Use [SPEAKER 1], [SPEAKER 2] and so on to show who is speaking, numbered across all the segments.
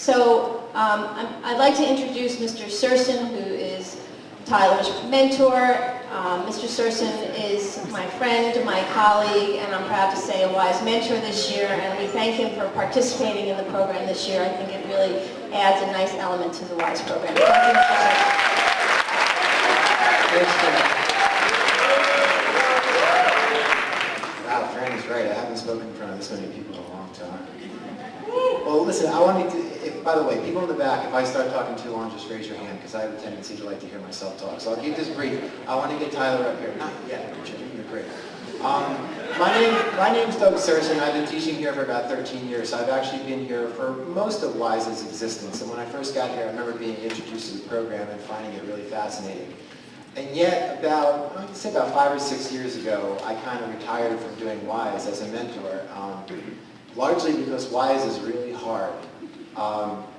[SPEAKER 1] So I'd like to introduce Mr. Surson, who is Tyler's mentor. Mr. Surson is my friend, my colleague, and I'm proud to say a WISE mentor this year, and we thank him for participating in the program this year. I think it really adds a nice element to the WISE program. Thank you,
[SPEAKER 2] Wow, Fran is right. I haven't spoken in front of this many people in a long time. Well, listen, I wanted to, by the way, people in the back, if I start talking too long, just raise your hand, because I have a tendency to like to hear myself talk. So I'll keep this brief. I want to get Tyler up here. Not yet, Richard, you're great. My name's Doug Surson. I've been teaching here for about 13 years. So I've actually been here for most of WISE's existence. And when I first got here, I remember being introduced to the program and finding it really fascinating. And yet, I'd say about 5 or 6 years ago, I kind of retired from doing WISE as a mentor. Largely because WISE is really hard.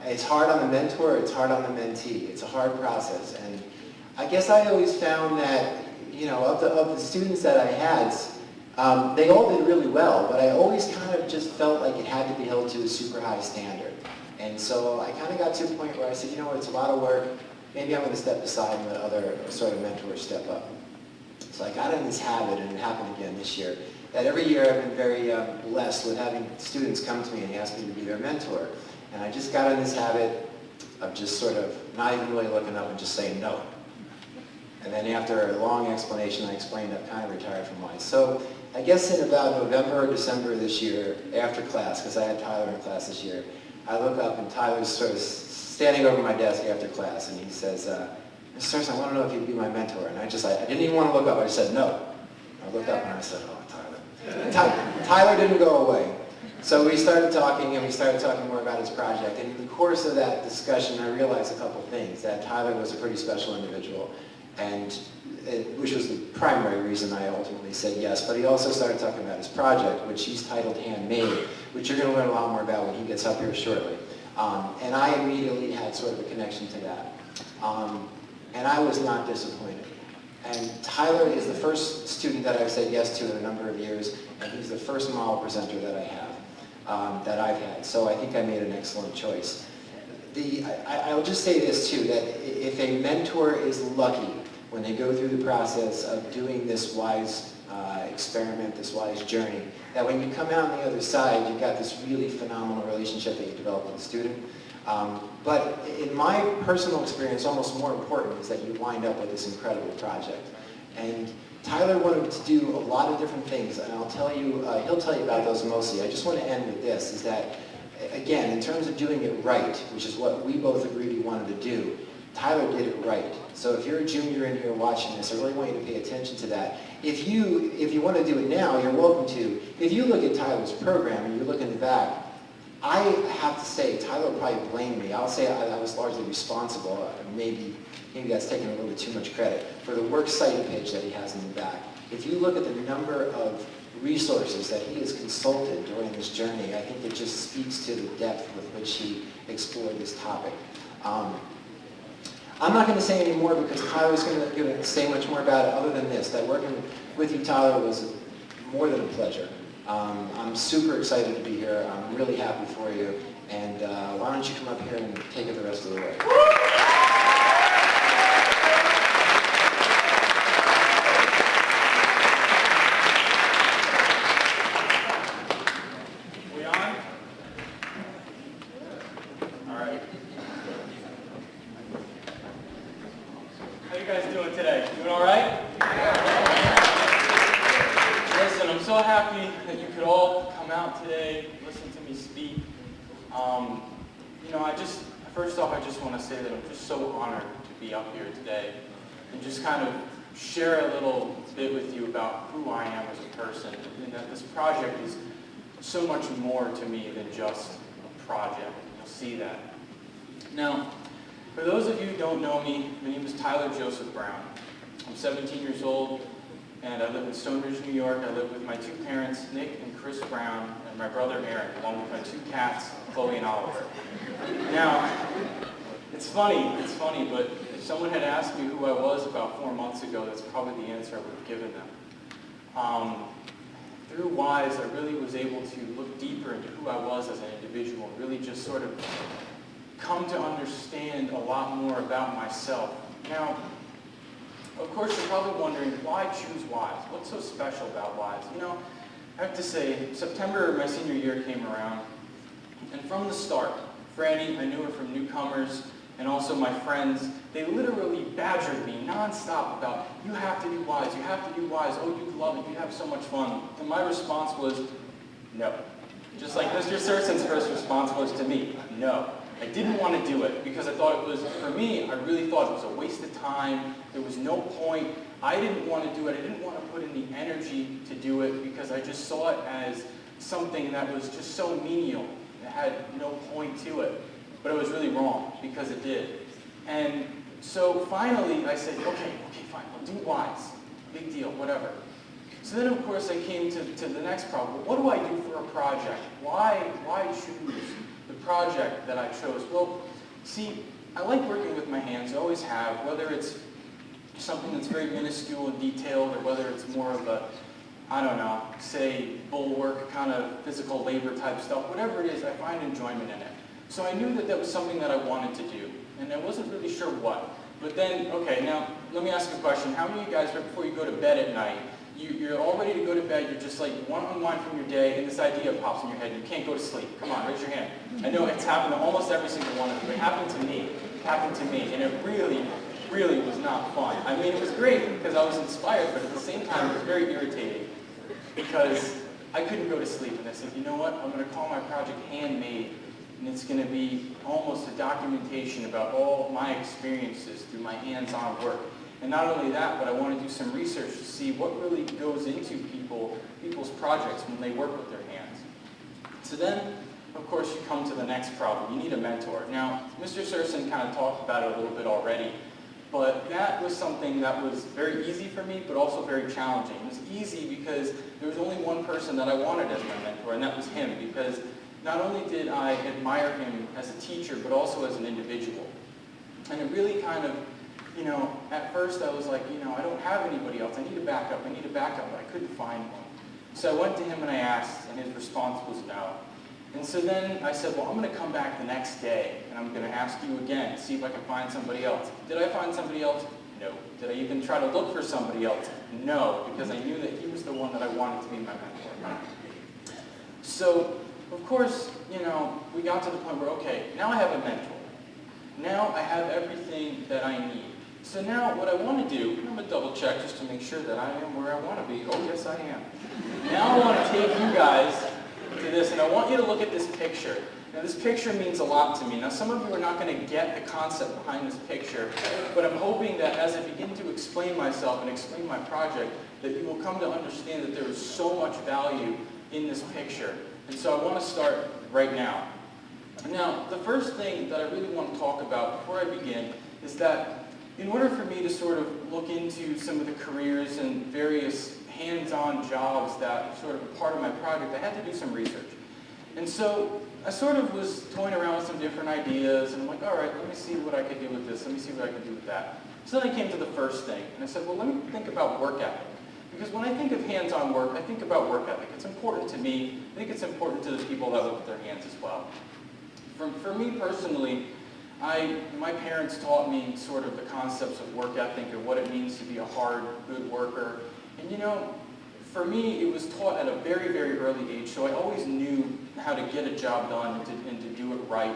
[SPEAKER 2] It's hard on the mentor, it's hard on the mentee. It's a hard process. And I guess I always found that, you know, of the students that I had, they all did really well, but I always kind of just felt like it had to be held to a super high standard. And so I kind of got to a point where I said, you know what, it's a lot of work. Maybe I'm going to step aside and let other sort of mentors step up. So I got in this habit, and it happened again this year, that every year I've been very blessed with having students come to me and ask me to be their mentor. And I just got in this habit of just sort of not even really looking up and just saying no. And then after a long explanation, I explained I've kind of retired from WISE. So I guess in about November or December this year, after class, because I had Tyler in class this year, I look up and Tyler's sort of standing over my desk after class, and he says, Mr. Surson, I want to know if you'd be my mentor. And I didn't even want to look up. I just said no. I looked up and I said, oh, Tyler didn't go away. So we started talking, and we started talking more about his project. And in the course of that discussion, I realized a couple things, that Tyler was a pretty special individual, and which was the primary reason I ultimately said yes. But he also started talking about his project, which he's titled Handmade, which you're going to learn a lot more about when he gets up here shortly. And I immediately had sort of a connection to that. And I was not disappointed. And Tyler is the first student that I've said yes to in a number of years, and he's the first model presenter that I have, that I've had. So I think I made an excellent choice. I'll just say this too, that if a mentor is lucky when they go through the process of doing this WISE experiment, this WISE journey, that when you come out on the other side, you've got this really phenomenal relationship that you develop with the student. But in my personal experience, almost more important is that you wind up with this incredible project. And Tyler wanted to do a lot of different things, and I'll tell you, he'll tell you about those mostly. I just want to end with this, is that, again, in terms of doing it right, which is what we both agreed we wanted to do, Tyler did it right. So if you're a junior in here watching this, I really want you to pay attention to that. If you want to do it now, you're welcome to. If you look at Tyler's program and you look in the back, I have to say, Tyler will probably blame me. I'll say I was largely responsible. Maybe that's taking a little bit too much credit for the works cited page that he has in the back. If you look at the number of resources that he has consulted during this journey, I think it just speaks to the depth with which he explored this topic. I'm not going to say any more because Tyler's going to say much more about it other than this, that working with you, Tyler, was more than a pleasure. I'm super excited to be here. I'm really happy for you. And why don't you come up here and take it the rest of the way.
[SPEAKER 3] We on? All right. How you guys doing today? Doing all right? Listen, I'm so happy that you could all come out today, listen to me speak. You know, first off, I just want to say that I'm just so honored to be up here today and just kind of share a little bit with you about who I am as a person, and that this project is so much more to me than just a project. You'll see that. Now, for those of you who don't know me, my name is Tyler Joseph Brown. I'm 17 years old, and I live in Stonebridge, New York. I live with my two parents, Nick and Chris Brown, and my brother Aaron, along with my two cats, Chloe and Oliver. Now, it's funny, but if someone had asked me who I was about 4 months ago, that's probably the answer I would have given them. Through WISE, I really was able to look deeper into who I was as an individual, and really just sort of come to understand a lot more about myself. Now, of course, you're probably wondering, why choose WISE? What's so special about WISE? You know, I have to say, September, my senior year came around, and from the start, Franny, I knew her from newcomers, and also my friends, they literally badgered me nonstop about, you have to do WISE, you have to do WISE, oh, you'd love it, you'd have so much fun. And my response was, no. Just like Mr. Serson's first response was to me, no. I didn't want to do it because I thought it was, for me, I really thought it was a waste of time. There was no point. I didn't want to do it. I didn't want to put in the energy to do it because I just saw it as something that was just so menial. It had no point to it. But it was really wrong because it did. And so finally I said, okay, fine, I'll do WISE. Big deal, whatever. So then, of course, I came to the next problem. What do I do for a project? Why choose the project that I chose? Well, see, I like working with my hands. I always have, whether it's something that's very minuscule and detailed, or whether it's more of a, I don't know, say, bulwark, kind of physical labor type stuff. Whatever it is, I find enjoyment in it. So I knew that that was something that I wanted to do, and I wasn't really sure what. But then, okay, now, let me ask you a question. How many of you guys, right before you go to bed at night, you're all ready to go to bed, you're just like, you want to unwind from your day, and this idea pops in your head, you can't go to sleep. Come on, raise your hand. I know it's happened to almost every single one of you. It happened to me. It happened to me, and it really, really was not fun. I mean, it was great because I was inspired, but at the same time, it was very irritating because I couldn't go to sleep. And I said, you know what, I'm going to call my project Handmade, and it's going to be almost a documentation about all my experiences through my hands-on work. And not only that, but I want to do some research to see what really goes into people's projects when they work with their hands. So then, of course, you come to the next problem. You need a mentor. Now, Mr. Serson kind of talked about it a little bit already, but that was something that was very easy for me, but also very challenging. It was easy because there was only one person that I wanted as my mentor, and that was him, because not only did I admire him as a teacher, but also as an individual. And it really kind of, you know, at first I was like, you know, I don't have anybody else. I need a backup. But I couldn't find one. So I went to him and I asked, and his response was no. And so then I said, well, I'm going to come back the next day, and I'm going to ask you again, see if I can find somebody else. Did I find somebody else? No. Did I even try to look for somebody else? No, because I knew that he was the one that I wanted to be my mentor. So, of course, you know, we got to the point where, okay, now I have a mentor. Now I have everything that I need. So now what I want to do, I'm going to double check just to make sure that I am where I want to be. Oh, yes, I am. Now I want to take you guys to this, and I want you to look at this picture. Now this picture means a lot to me. Now some of you are not going to get the concept behind this picture, but I'm hoping that as I begin to explain myself and explain my project, that you will come to understand that there is so much value in this picture. And so I want to start right now. Now, the first thing that I really want to talk about before I begin is that in order for me to sort of look into some of the careers and various hands-on jobs that sort of are part of my project, I had to do some research. And so I sort of was toying around with some different ideas, and I'm like, all right, let me see what I could do with this. Let me see what I can do with that. So then I came to the first thing, and I said, well, let me think about work ethic. Because when I think of hands-on work, I think about work ethic. It's important to me. I think it's important to the people that work with their hands as well. For me personally, my parents taught me sort of the concepts of work ethic and what it means to be a hard, good worker. And you know, for me, it was taught at a very, very early age, so I always knew how to get a job done and to do it right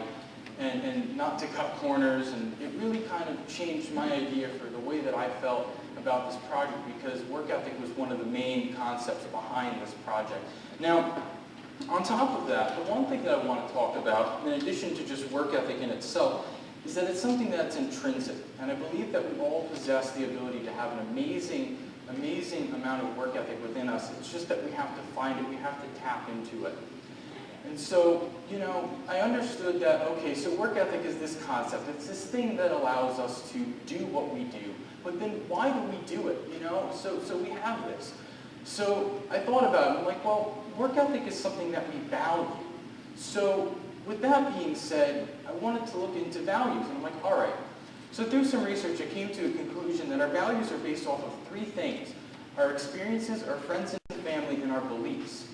[SPEAKER 3] and not to cut corners. And it really kind of changed my idea for the way that I felt about this project, because work ethic was one of the main concepts behind this project. Now, on top of that, the one thing that I want to talk about, in addition to just work ethic in itself, is that it's something that's intrinsic. And I believe that we all possess the ability to have an amazing amount of work ethic within us. It's just that we have to find it, we have to tap into it. And so, you know, I understood that, okay, so work ethic is this concept. It's this thing that allows us to do what we do. But then why do we do it, you know? So we have this. So I thought about it, I'm like, well, work ethic is something that we value. So with that being said, I wanted to look into values, and I'm like, all right. So through some research, I came to a conclusion that our values are based off of three things: our experiences, our friends and family, and our beliefs.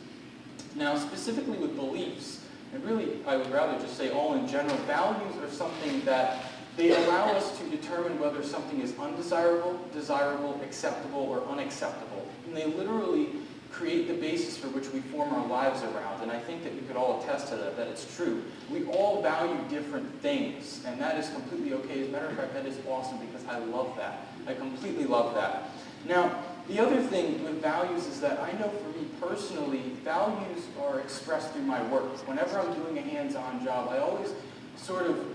[SPEAKER 3] Now, specifically with beliefs, and really, I would rather just say all in general, values are something that they allow us to determine whether something is undesirable, desirable, acceptable, or unacceptable. And they literally create the basis for which we form our lives around. And I think that you could all attest to that it's true. We all value different things, and that is completely okay. As a matter of fact, that is awesome because I love that. I completely love that. Now, the other thing with values is that I know for me personally, values are expressed through my work. Whenever I'm doing a hands-on job, I always sort of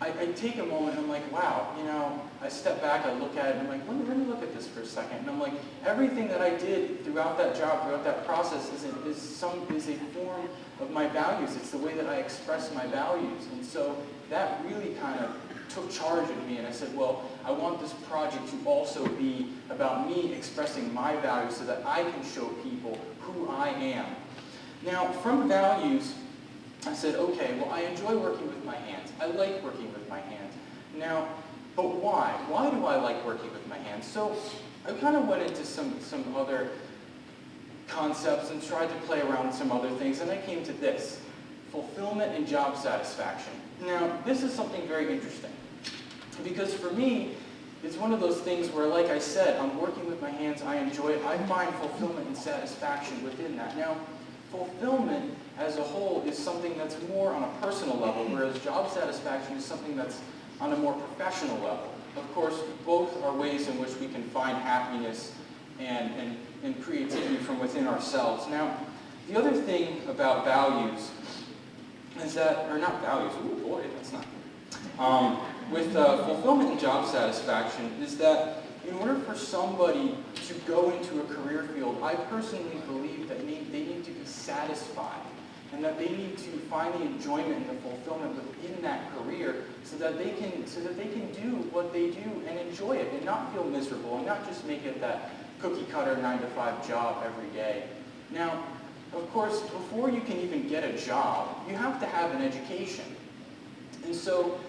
[SPEAKER 3] I take a moment and I'm like, wow, you know, I step back, I look at it, and I'm like, let me look at this for a second. And I'm like, everything that I did throughout that job, throughout that process is a form of my values. It's the way that I express my values. And so that really kind of took charge of me, and I said, well, I want this project to also be about me expressing my values so that I can show people who I am. Now, from values, I said, okay, well, I enjoy working with my hands. I like working with my hands. Now, but why? Why do I like working with my hands? So I kind of went into some other concepts and tried to play around with some other things, and I came to this: fulfillment and job satisfaction. Now, this is something very interesting, because for me, it's one of those things where, like I said, I'm working with my hands, I enjoy it, I find fulfillment and satisfaction within that. Now, fulfillment as a whole is something that's more on a personal level, whereas job satisfaction is something that's on a more professional level. Of course, both are ways in which we can find happiness and creativity from within ourselves. Now, the other thing about values is that, or not values, oh boy, that's not good. With fulfillment and job satisfaction is that in order for somebody to go into a career field, I personally believe that they need to be satisfied, and that they need to find the enjoyment and the fulfillment within that career so that they can do what they do and enjoy it and not feel miserable and not just make it that cookie cutter 9-to-5 job every day. Now, of course, before you can even get a job, you have to have an education. And so,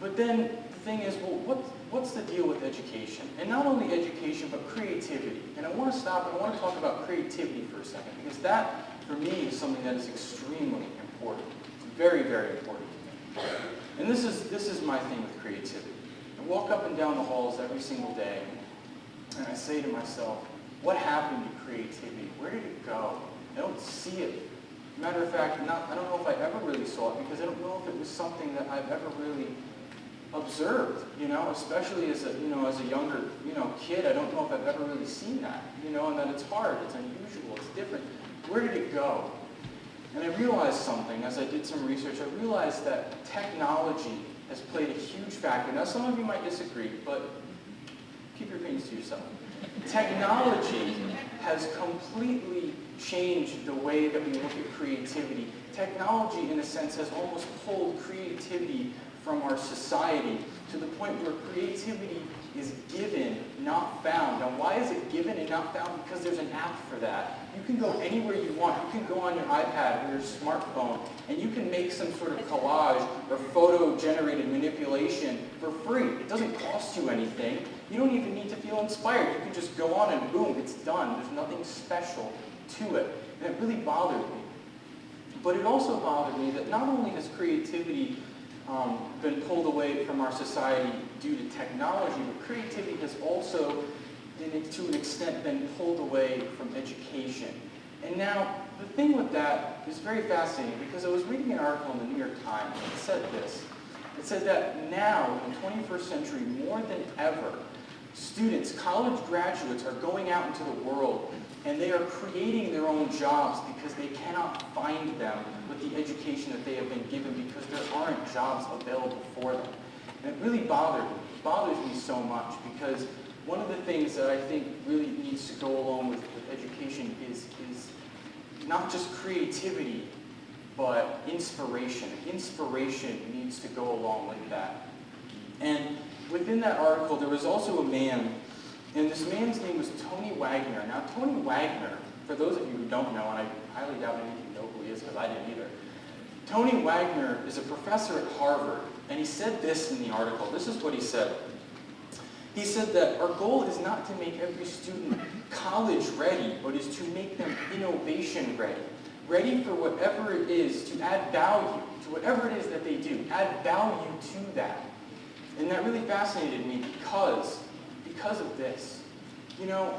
[SPEAKER 3] but then the thing is, well, what's the deal with education? And not only education, but creativity. And I want to stop and I want to talk about creativity for a second, because that, for me, is something that is extremely important. It's very, very important to me. And this is my thing with creativity. I walk up and down the halls every single day, and I say to myself, what happened to creativity? Where did it go? I don't see it. Matter of fact, I don't know if I ever really saw it, because I don't know if it was something that I've ever really observed, especially as a younger, kid. I don't know if I've ever really seen that, and that it's hard, it's unusual, it's different. Where did it go? And I realized something as I did some research. I realized that technology has played a huge factor. Now, some of you might disagree, but keep your opinions to yourself. Technology has completely changed the way that we look at creativity. Technology, in a sense, has almost pulled creativity from our society to the point where creativity is given, not found. Now, why is it given and not found? Because there's an app for that. You can go anywhere you want. You can go on your iPad or your smartphone, and you can make some sort of collage or photo-generated manipulation for free. It doesn't cost you anything. You don't even need to feel inspired. You can just go on and boom, it's done. There's nothing special to it. And it really bothered me. But it also bothered me that not only has creativity been pulled away from our society due to technology, but creativity has also, to an extent, been pulled away from education. And now, the thing with that is very fascinating, because I was reading an article in the New York Times, and it said this. It said that now, in the 21st century, more than ever, students, college graduates, are going out into the world, and they are creating their own jobs because they cannot find them with the education that they have been given, because there aren't jobs available for them. And it really bothers me so much, because one of the things that I think really needs to go along with education is not just creativity, but inspiration. Inspiration needs to go along with that. And within that article, there was also a man, and this man's name was Tony Wagner. Now, Tony Wagner, for those of you who don't know, and I highly doubt any of you know who he is, because I didn't either, Tony Wagner is a professor at Harvard, and he said this in the article. This is what he said. He said that our goal is not to make every student college ready, but is to make them innovation ready. ready for whatever it is to add value to whatever it is that they do, add value to that. And that really fascinated me because of this. You know,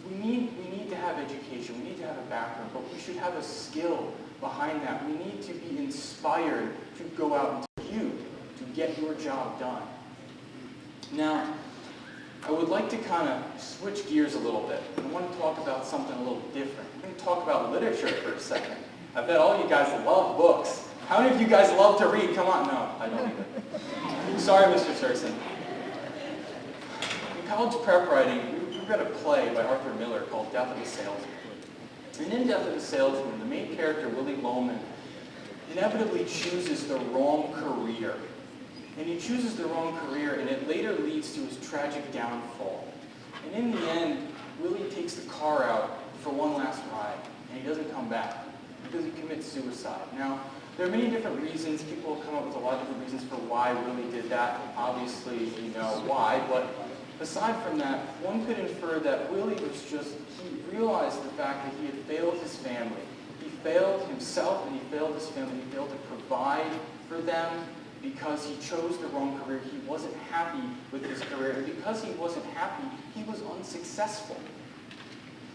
[SPEAKER 3] we need to have education, we need to have a background, but we should have a skill behind that. We need to be inspired to go out and do, to get your job done. Now, I would like to kind of switch gears a little bit. I want to talk about something a little different. I'm going to talk about literature for a second. I bet all you guys love books. How many of you guys love to read? Come on. No, I don't either. Sorry, Mr. Surson. In college prep writing, we read a play by Arthur Miller called Death of a Salesman. And in Death of a Salesman, the main character, Willie Loman, inevitably chooses the wrong career. And he chooses the wrong career, and it later leads to his tragic downfall. And in the end, Willie takes the car out for one last ride, and he doesn't come back because he commits suicide. Now, there are many different reasons. People have come up with a lot of different reasons for why Willie did that. Obviously, you know why, but aside from that, one could infer that Willie he realized the fact that he had failed his family. He failed himself, and he failed his family. He failed to provide for them, because he chose the wrong career. He wasn't happy with his career. And because he wasn't happy, he was unsuccessful.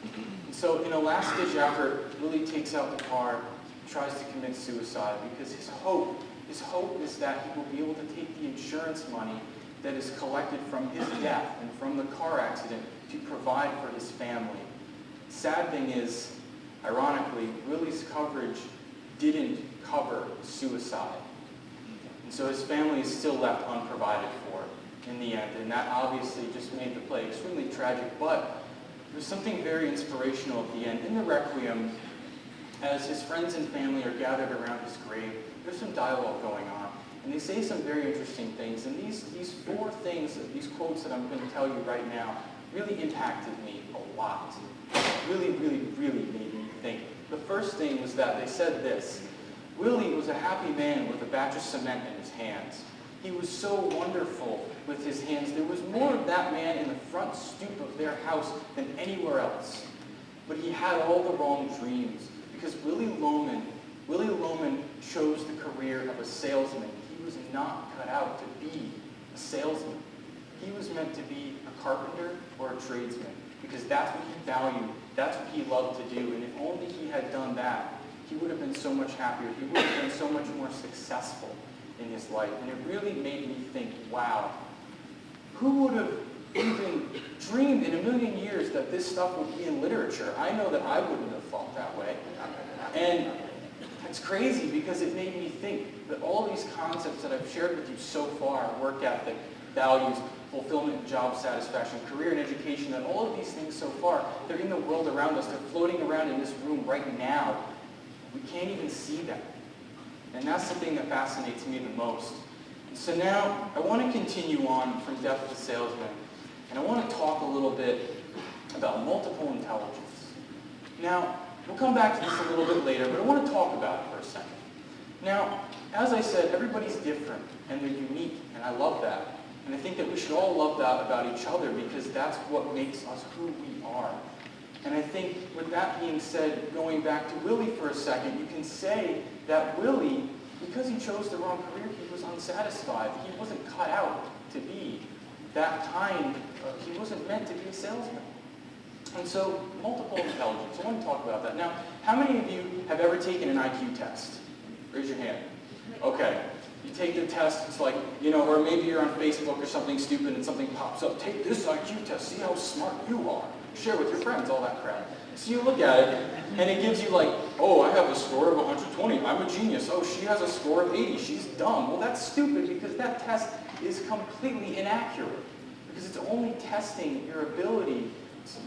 [SPEAKER 3] And so in a last-ditch effort, Willie takes out the car, tries to commit suicide, because his hope is that he will be able to take the insurance money that is collected from his death and from the car accident to provide for his family. Sad thing is, ironically, Willie's coverage didn't cover suicide. And so his family is still left unprovided for in the end, and that obviously just made the play extremely tragic, but there's something very inspirational at the end. In the Requiem, as his friends and family are gathered around his grave, there's some dialogue going on, and they say some very interesting things, and these four things, these quotes that I'm going to tell you right now, really impacted me a lot. Really, really, really made me think. The first thing was that they said this: Willie was a happy man with a batch of cement in his hands. He was so wonderful with his hands. There was more of that man in the front stoop of their house than anywhere else. But he had all the wrong dreams, because Willie Loman chose the career of a salesman. He was not cut out to be a salesman. He was meant to be a carpenter or a tradesman, because that's what he valued, that's what he loved to do. And if only he had done that, he would have been so much happier. He would have been so much more successful in his life. And it really made me think, wow, who would have even dreamed in a million years that this stuff would be in literature? I know that I wouldn't have thought that way. And it's crazy because it made me think that all these concepts that I've shared with you so far, work ethic, values, fulfillment, job satisfaction, career and education, that all of these things so far, they're in the world around us. They're floating around in this room right now. We can't even see them. And that's something that fascinates me the most. So now, I want to continue on from Death of a Salesman, and I want to talk a little bit about multiple intelligence. Now, we'll come back to this a little bit later, but I want to talk about it for a second. Now, as I said, everybody's different, and they're unique, and I love that. And I think that we should all love that about each other, because that's what makes us who we are. And I think with that being said, going back to Willie for a second, you can say that Willie, because he chose the wrong career, he was unsatisfied. He wasn't cut out to be that kind. He wasn't meant to be a salesman. And so, multiple intelligence. I want to talk about that. Now, how many of you have ever taken an IQ test? Raise your hand. Okay. You take the test, it's like, you know, or maybe you're on Facebook or something stupid and something pops up. Take this IQ test, see how smart you are. Share with your friends, all that crap. So you look at it, and it gives you like, oh, I have a score of 120, I'm a genius. Oh, she has a score of 80, she's dumb. Well, that's stupid because that test is completely inaccurate. Because it's only testing your ability,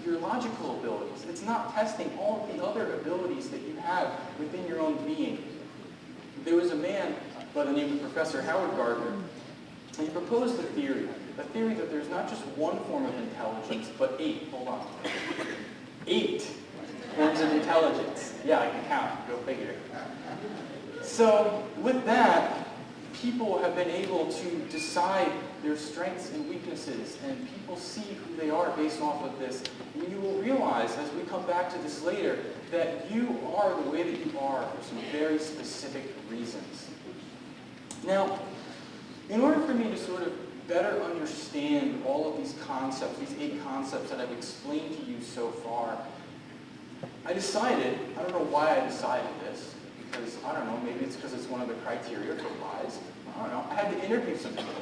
[SPEAKER 3] your logical abilities. It's not testing all of the other abilities that you have within your own being. There was a man by the name of Professor Howard Gardner, and he proposed a theory that there's not just one form of intelligence, but 8. Hold on. 8 forms of intelligence. Yeah, I can count. Go figure. So with that, people have been able to decide their strengths and weaknesses, and people see who they are based off of this. And you will realize, as we come back to this later, that you are the way that you are for some very specific reasons. Now, in order for me to sort of better understand all of these concepts, these 8 concepts that I've explained to you so far, I decided, I don't know why I decided this, because, I don't know, maybe it's because it's one of the criteria for WISE. I don't know. I had to interview some people.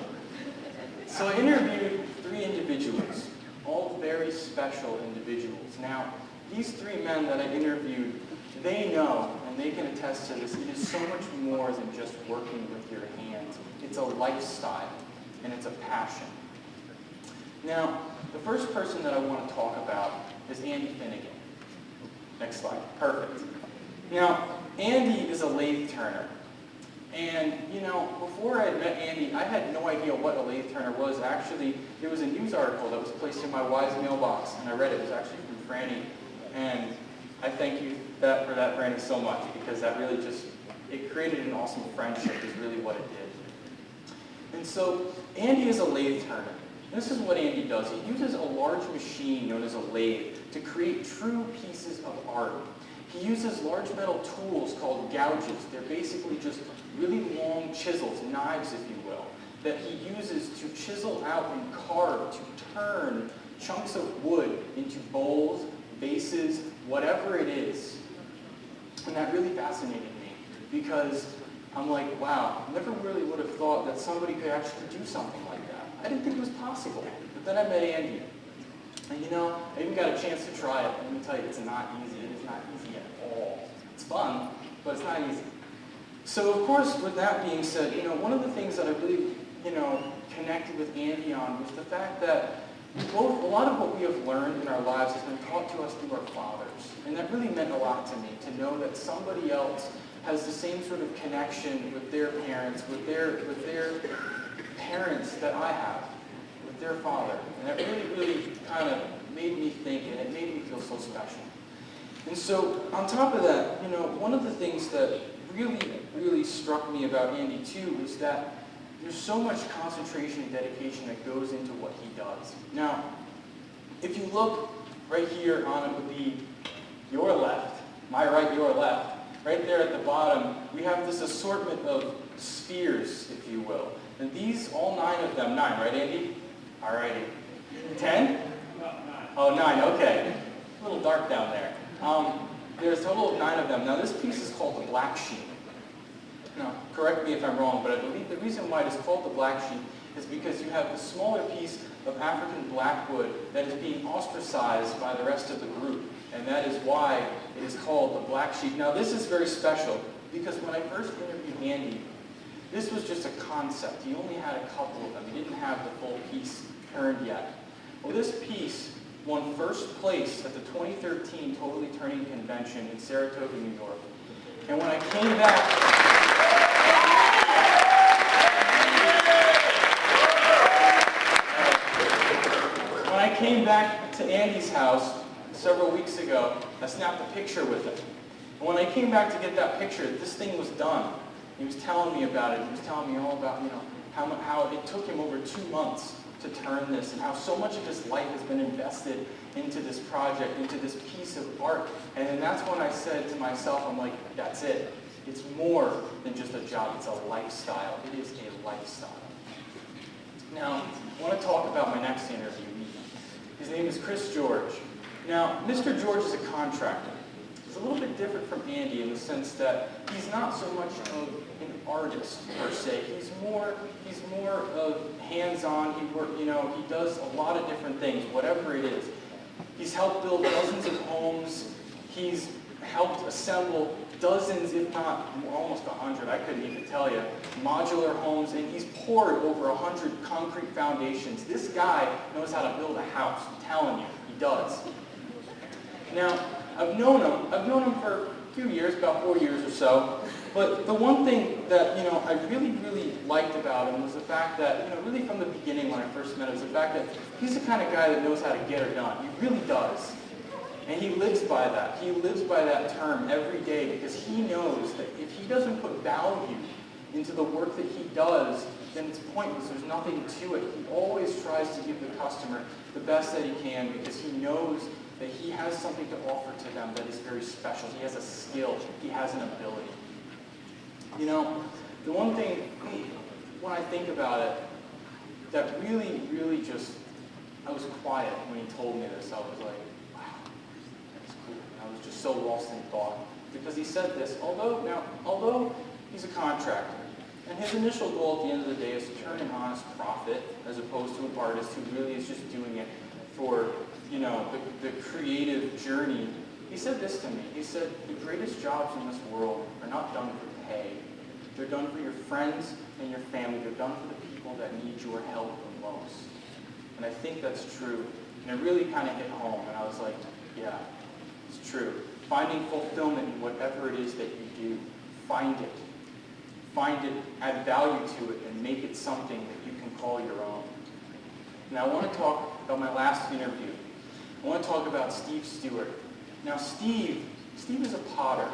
[SPEAKER 3] So I interviewed 3 individuals, all very special individuals. Now, these 3 men that I interviewed, they know, and they can attest to this, it is so much more than just working with your hands. It's a lifestyle, and it's a passion. Now, the first person that I want to talk about is Andy Finnegan. Next slide. Perfect. Now, Andy is a lathe turner. And, you know, before I had met Andy, I had no idea what a lathe turner was. Actually, there was a news article that was placed in my WISE mailbox, and I read it. It was actually from Franny. And I thank you for that, Franny, so much, because that really just, it created an awesome friendship is really what it did. And so, Andy is a lathe turner. This is what Andy does. He uses a large machine known as a lathe to create true pieces of art. He uses large metal tools called gouges. They're basically just really long chisels, knives if you will, that he uses to chisel out and carve, to turn chunks of wood into bowls, vases, whatever it is. And that really fascinated me because I'm like, wow, never really would have thought that somebody could actually do something like that. I didn't think it was possible. But then I met Andy. And you know, I even got a chance to try it. Let me tell you, it's not easy. It is not easy at all. It's fun, but it's not easy. So of course, with that being said, you know, one of the things that I really, you know, connected with Andy on was the fact that a lot of what we have learned in our lives has been taught to us through our fathers. And that really meant a lot to me, to know that somebody else has the same sort of connection with their parents, with their parents that I have, with their father. And that really kind of made me think, and it made me feel so special. And so, on top of that, you know, one of the things that really struck me about Andy too was that there's so much concentration and dedication that goes into what he does. Now, if you look right here on it would be your left, my right, your left, right there at the bottom, we have this assortment of spheres, if you will. And these, all 9 of them, 9, right Andy? All righty. 10? Oh, 9, okay. A little dark down there. There's a total of 9 of them. Now this piece is called the black sheep. Now, correct me if I'm wrong, but I believe the reason why it is called the black sheep is because you have a smaller piece of African blackwood that is being ostracized by the rest of the group. And that is why it is called the black sheep. Now this is very special because when I first interviewed Andy, this was just a concept. He only had a couple of them. He didn't have the full piece turned yet. Well, this piece won first place at the 2013 Totally Turning Convention in Saratoga, New York. And when I came back to Andy's house several weeks ago, I snapped a picture with him. And when I came back to get that picture, this thing was done. He was telling me about it. He was telling me all about, you know, how it took him over 2 months to turn this, and how so much of his life has been invested into this project, into this piece of art. And then that's when I said to myself, I'm like, that's it. It's more than just a job. It's a lifestyle. It is a lifestyle. Now, I want to talk about my next interview. His name is Chris George. Now, Mr. George is a contractor. He's a little bit different from Andy in the sense that he's not so much of an artist per se. He's more of hands-on. He does a lot of different things, whatever it is. He's helped build dozens of homes. He's helped assemble dozens, if not almost 100, I couldn't even tell you, modular homes, and he's poured over 100 concrete foundations. This guy knows how to build a house. I'm telling you, he does. Now, I've known him for a few years, about 4 years or so. But the one thing that, I really liked about him was the fact that, really from the beginning when I first met him, was the fact that he's the kind of guy that knows how to get her done. He really does. And he lives by that. He lives by that term every day because he knows that if he doesn't put value into the work that he does, then it's pointless. There's nothing to it. He always tries to give the customer the best that he can because he knows that he has something to offer to them that is very special. He has a skill. He has an ability. You know, the one thing, when I think about it, that really, really just, I was quiet when he told me this. I was like, wow, that's cool. And I was just so lost in thought. Because he said this, although he's a contractor, and his initial goal at the end of the day is to turn an honest profit, as opposed to an artist who really is just doing it for, you know, the creative journey. He said this to me. He said, the greatest jobs in this world are not done for pay. They're done for your friends and your family. They're done for the people that need your help the most. And I think that's true. And it really kind of hit home. And I was like, yeah, it's true. Finding fulfillment in whatever it is that you do, find it. Find it, add value to it, and make it something that you can call your own. Now I want to talk about my last interview. I want to talk about Steve Stewart. Now Steve is a potter.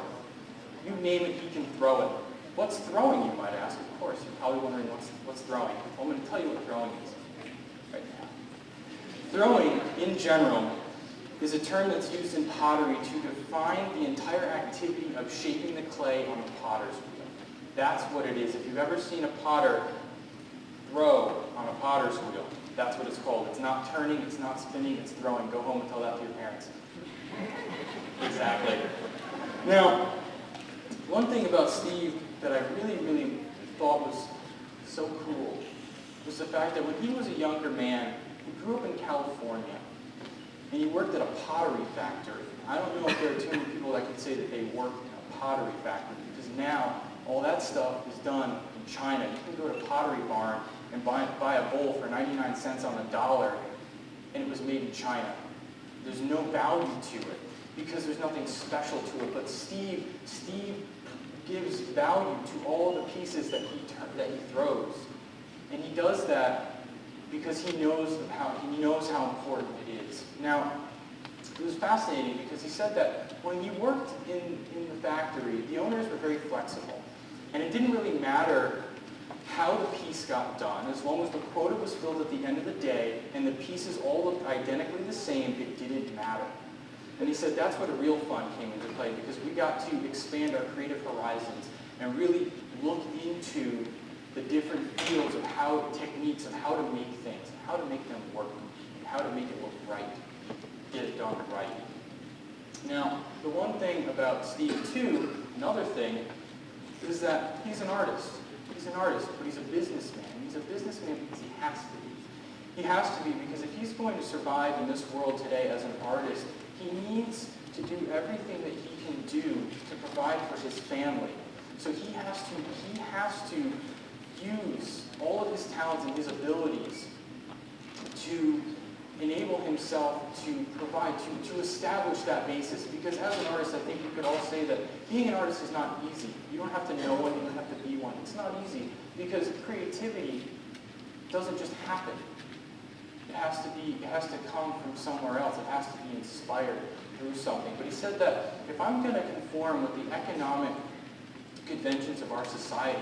[SPEAKER 3] You name it, he can throw it. What's throwing, you might ask? Of course, you're probably wondering what's throwing. Well, I'm going to tell you what throwing is right now. Throwing, in general, is a term that's used in pottery to define the entire activity of shaping the clay on the potter's wheel. That's what it is. If you've ever seen a potter throw on a potter's wheel, that's what it's called. It's not turning, it's not spinning, it's throwing. Go home and tell that to your parents. Exactly. Now, one thing about Steve that I really, really thought was so cool was the fact that when he was a younger man, he grew up in California, and he worked at a pottery factory. I don't know if there are too many people that can say that they worked in a pottery factory, because now all that stuff is done in China. You can go to Pottery Barn and buy a bowl for 99 cents on the dollar, and it was made in China. There's no value to it because there's nothing special to it. But Steve gives value to all the pieces that he throws, and he does that because he knows how important it is. Now, it was fascinating because he said that when he worked in the factory, the owners were very flexible. And it didn't really matter how the piece got done, as long as the quota was filled at the end of the day and the pieces all looked identically the same, it didn't matter. And he said that's where the real fun came into play, because we got to expand our creative horizons and really look into the different fields of techniques of how to make things, how to make them work, and how to make it look right, get it done right. Now, the one thing about Steve too, another thing, is that he's an artist. He's an artist, but he's a businessman. He's a businessman because he has to be. He has to be because if he's going to survive in this world today as an artist, he needs to do everything that he can do to provide for his family. So he has to use all of his talents and his abilities to enable himself to provide, to establish that basis. Because as an artist, I think we could all say that being an artist is not easy. You don't have to know one, you don't have to be one. It's not easy because creativity doesn't just happen. It has to come from somewhere else. It has to be inspired through something. But he said that if I'm going to conform with the economic conventions of our society,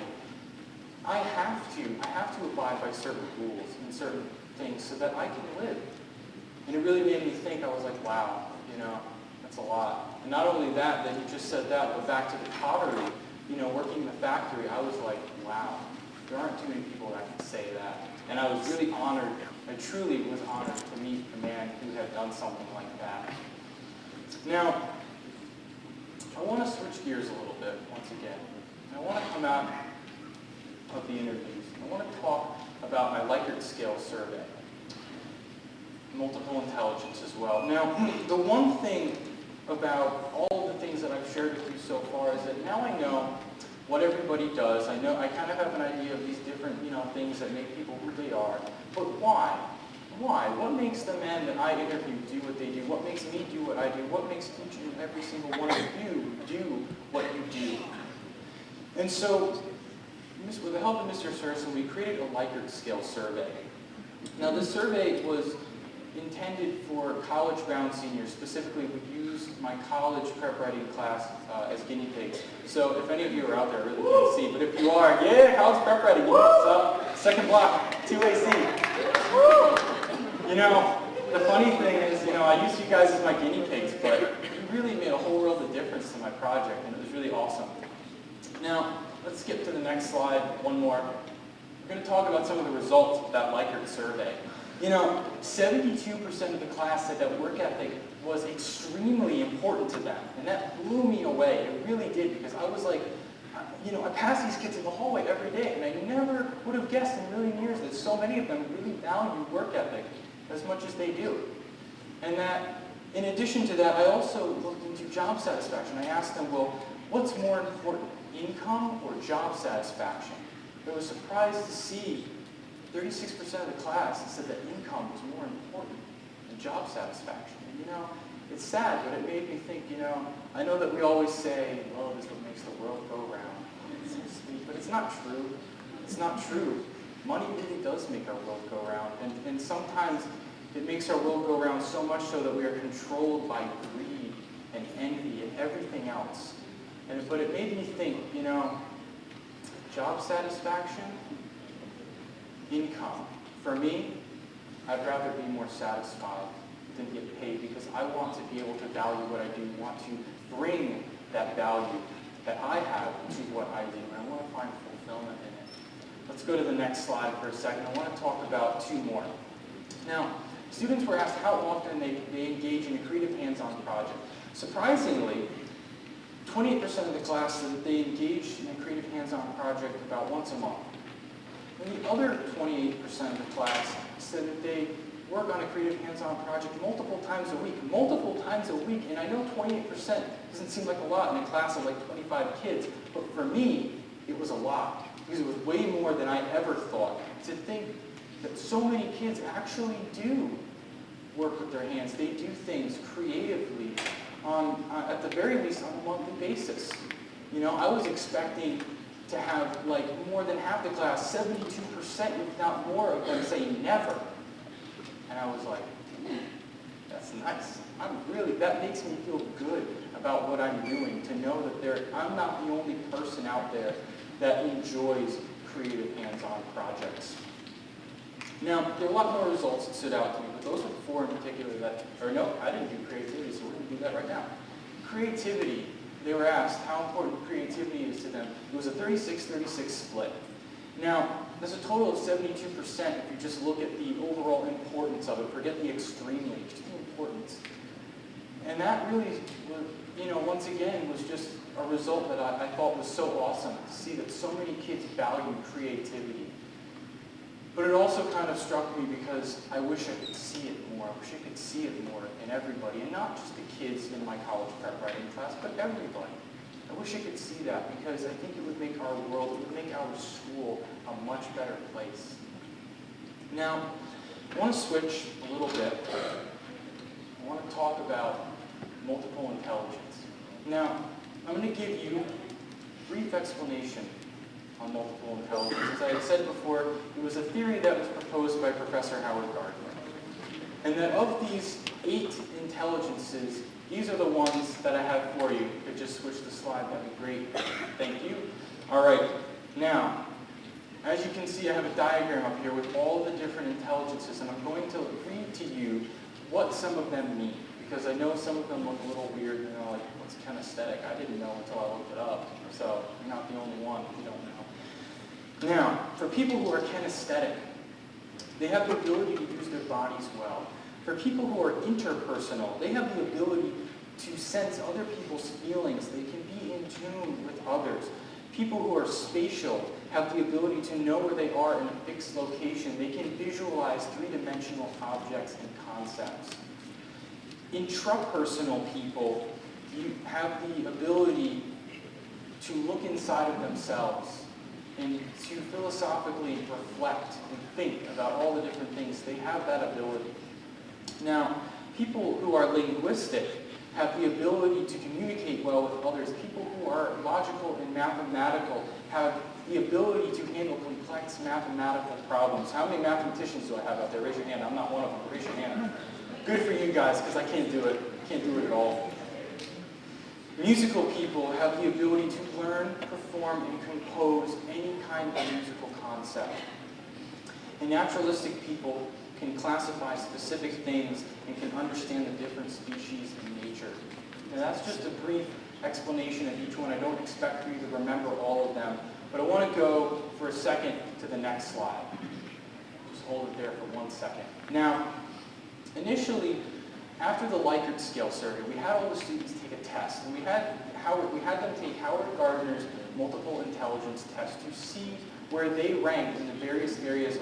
[SPEAKER 3] I have to abide by certain rules and certain things so that I can live. And it really made me think. I was like, wow, that's a lot. And not only that he just said that, but back to the pottery, working in the factory, I was like, wow, there aren't too many people that can say that. And I was really honored, I truly was honored to meet a man who had done something like that. Now, I want to switch gears a little bit once again. I want to come out of the interviews. I want to talk about my Likert scale survey. Multiple intelligence as well. Now, the one thing about all of the things that I've shared with you so far is that now I know what everybody does. I kind of have an idea of these different, things that make people who they are. But why? Why? What makes the men that I interview do what they do? What makes me do what I do? What makes each and every single one of you do what you do? And so, with the help of Mr. Surson, we created a Likert scale survey. Now, this survey was intended for college-bound seniors. Specifically, we used my college prep writing class as guinea pigs. So if any of you are out there, I really can't see, but if you are, yeah, college prep writing, what's up? Second block, WSE. You know, the funny thing is, you know, I used you guys as my guinea pigs, but you really made a whole world of difference to my project, and it was really awesome. Now, let's skip to the next slide, one more. We're going to talk about some of the results of that Likert survey. You know, 72% of the class said that work ethic was extremely important to them, and that blew me away. It really did, because I was like, you know, I pass these kids in the hallway every day, and I never would have guessed in a million years that so many of them really value work ethic as much as they do. And that, in addition to that, I also looked into job satisfaction. I asked them, well, what's more important, income or job satisfaction? I was surprised to see 36% of the class said that income was more important than job satisfaction. And you know, it's sad, but it made me think, you know, I know that we always say, oh, this is what makes the world go round. It's so sweet, but it's not true. It's not true. Money really does make our world go round, and sometimes it makes our world go round so much so that we are controlled by greed and envy and everything else. But it made me think, you know, job satisfaction, income. For me, I'd rather be more satisfied than get paid, because I want to be able to value what I do, want to bring that value that I have to what I do, and I want to find fulfillment in it. Let's go to the next slide for a second. I want to talk about two more. Now, students were asked how often they engage in a creative hands-on project. Surprisingly, 28% of the class said that they engaged in a creative hands-on project about once a month. And the other 28% of the class said that they work on a creative hands-on project multiple times a week. Multiple times a week, and I know 28% doesn't seem like a lot in a class of like 25 kids, but for me, it was a lot, because it was way more than I ever thought. To think that so many kids actually do work with their hands. They do things creatively at the very least on a monthly basis. You know, I was expecting to have like more than half the class, 72%, if not more of them say never. And I was like, that's nice. That makes me feel good about what I'm doing, to know that I'm not the only person out there that enjoys creative hands-on projects. Now, there are a lot more results that stood out to me, but those are the four in particular I didn't do creativity, so we're going to do that right now. Creativity, they were asked how important creativity is to them. It was a 36-36 split. Now, there's a total of 72% if you just look at the overall importance of it. Forget the extremely, just the importance. And that really, you know, once again, was just a result that I thought was so awesome, to see that so many kids value creativity. But it also kind of struck me, because I wish I could see it more. I wish I could see it more in everybody, and not just the kids in my college prep writing class, but everybody. I wish I could see that, because I think it would make our world, it would make our school a much better place. Now, I want to switch a little bit. I want to talk about multiple intelligence. Now, I'm going to give you a brief explanation on multiple intelligence. As I had said before, it was a theory that was proposed by Professor Howard Gardner. And that of these 8 intelligences, these are the ones that I have for you. If you could just switch the slide, that'd be great. Thank you. All right. Now, as you can see, I have a diagram up here with all the different intelligences, and I'm going to read to you what some of them mean, because I know some of them look a little weird, you know, like, what's kinesthetic? I didn't know until I looked it up, so you're not the only one if you don't know. Now, for people who are kinesthetic, they have the ability to use their bodies well. For people who are interpersonal, they have the ability to sense other people's feelings. They can be in tune with others. People who are spatial have the ability to know where they are in a fixed location. They can visualize three-dimensional objects and concepts. Intrapersonal people, you have the ability to look inside of themselves and to philosophically reflect and think about all the different things. They have that ability. Now, people who are linguistic have the ability to communicate well with others. People who are logical and mathematical have the ability to handle complex mathematical problems. How many mathematicians do I have out there? Raise your hand. I'm not one of them. Raise your hand. Good for you guys, because I can't do it. I can't do it at all. Musical people have the ability to learn, perform, and compose any kind of musical concept. And naturalistic people can classify specific things and can understand the different species in nature. Now that's just a brief explanation of each one. I don't expect for you to remember all of them, but I want to go for a second to the next slide. Just hold it there for 1 second. Now, initially, after the Likert scale survey, we had all the students take a test, and we had them take Howard Gardner's multiple intelligence test to see where they ranked in the various areas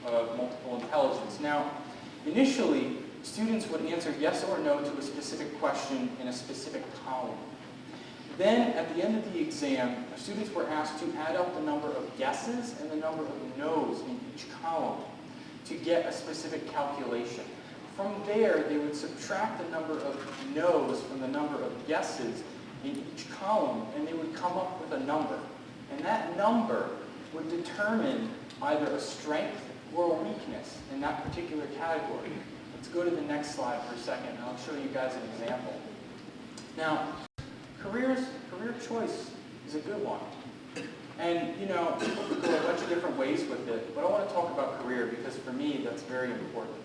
[SPEAKER 3] of multiple intelligence. Now, initially, students would answer yes or no to a specific question in a specific column. Then, at the end of the exam, students were asked to add up the number of yeses and the number of no's in each column to get a specific calculation. From there, they would subtract the number of no's from the number of yeses in each column, and they would come up with a number. And that number would determine either a strength or a weakness in that particular category. Let's go to the next slide for a second, and I'll show you guys an example. Now, career choice is a good one. And, you know, people could go a bunch of different ways with it, but I want to talk about career because for me, that's very important.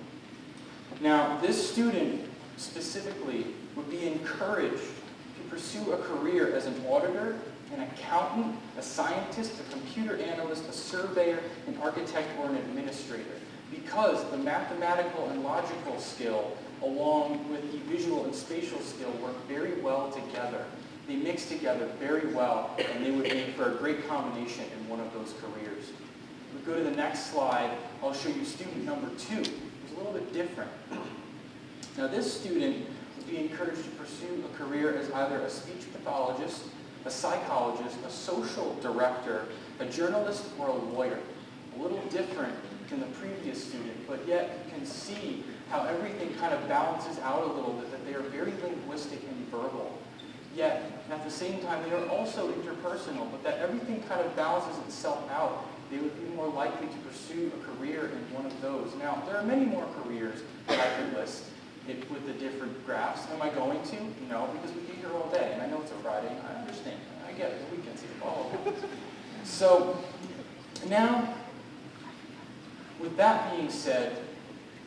[SPEAKER 3] Now, this student specifically would be encouraged to pursue a career as an auditor, an accountant, a scientist, a computer analyst, a surveyor, an architect, or an administrator, because the mathematical and logical skill, along with the visual and spatial skill, work very well together. They mix together very well, and they would make for a great combination in one of those careers. If we go to the next slide, I'll show you student number 2. It's a little bit different. Now, this student would be encouraged to pursue a career as either a speech pathologist, a psychologist, a social director, a journalist, or a lawyer. A little different than the previous student, but yet you can see how everything kind of balances out a little bit, that they are very linguistic and verbal. Yet, at the same time, they are also interpersonal, but that everything kind of balances itself out. They would be more likely to pursue a career in one of those. Now, there are many more careers that I could list with the different graphs. Am I going to? No, because we'd be here all day, and I know it's a Friday. I understand. I get it. The weekends are all of it. So, now, with that being said,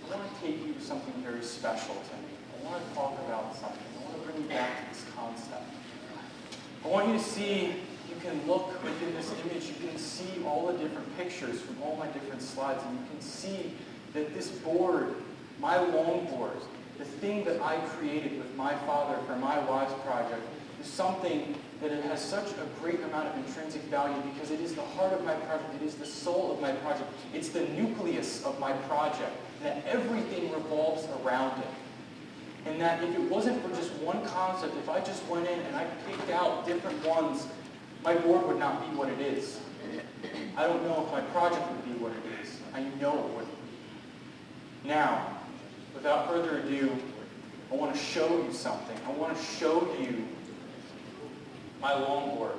[SPEAKER 3] I want to take you to something very special to me. I want to talk about something. I want to bring you back to this concept. I want you to see, you can look within this image, you can see all the different pictures from all my different slides, and you can see that this board, my long board, the thing that I created with my father for my WISE project, is something that it has such a great amount of intrinsic value because it is the heart of my project, it is the soul of my project, it's the nucleus of my project, that everything revolves around it. And that if it wasn't for just one concept, if I just went in and I picked out different ones, my board would not be what it is. I don't know if my project would be what it is. I know it wouldn't. Now, without further ado, I want to show you something. I want to show you my longboard.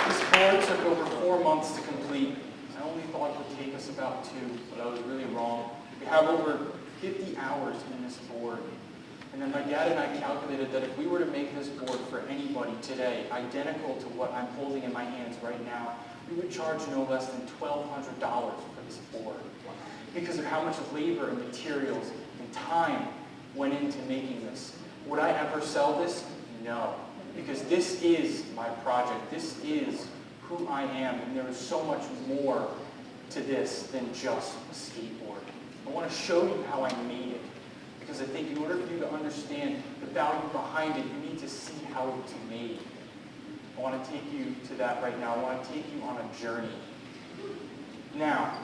[SPEAKER 3] This board took over 4 months to complete. I only thought it would take us about 2, but I was really wrong. We have over 50 hours in this board. And then my dad and I calculated that if we were to make this board for anybody today, identical to what I'm holding in my hands right now, we would charge no less than $1,200 for this board because of how much labor and materials and time went into making this. Would I ever sell this? No, because this is my project. This is who I am, and there is so much more to this than just a skateboard. I want to show you how I made it, because I think in order for you to understand the value behind it, you need to see how it's made. I want to take you to that right now. I want to take you on a journey. Now,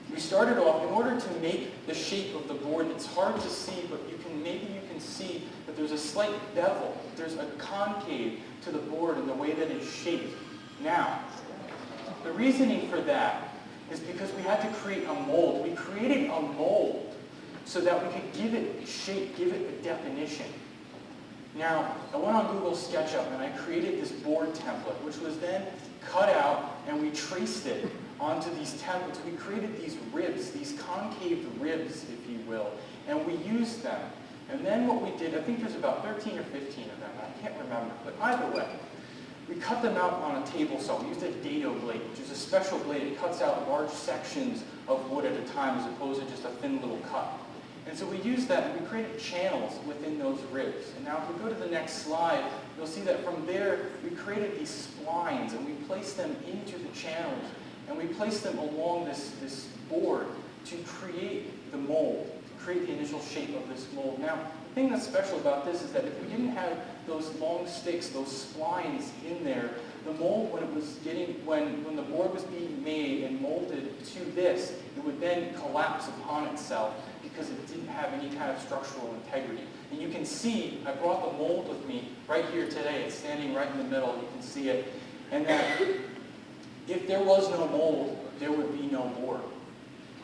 [SPEAKER 3] we started off, in order to make the shape of the board, it's hard to see, but maybe you can see that there's a slight bevel. There's a concave to the board in the way that it's shaped. Now, the reasoning for that is because we had to create a mold. We created a mold so that we could give it shape, give it a definition. Now, I went on Google SketchUp and I created this board template, which was then cut out and we traced it onto these templates. We created these ribs, these concave ribs, if you will, and we used them. And then what we did, I think there's about 13 or 15 of them, I can't remember, but either way, we cut them out on a table saw. We used a dado blade, which is a special blade. It cuts out large sections of wood at a time as opposed to just a thin little cut. And so we used that and we created channels within those ribs. And now if we go to the next slide, you'll see that from there we created these splines and we placed them into the channels and we placed them along this board to create the mold, to create the initial shape of this mold. Now, the thing that's special about this is that if we didn't have those long sticks, those splines in there, the mold, when the board was being made and molded to this, it would then collapse upon itself because it didn't have any kind of structural integrity. And you can see, I brought the mold with me right here today. It's standing right in the middle. You can see it. And that if there was no mold, there would be no board.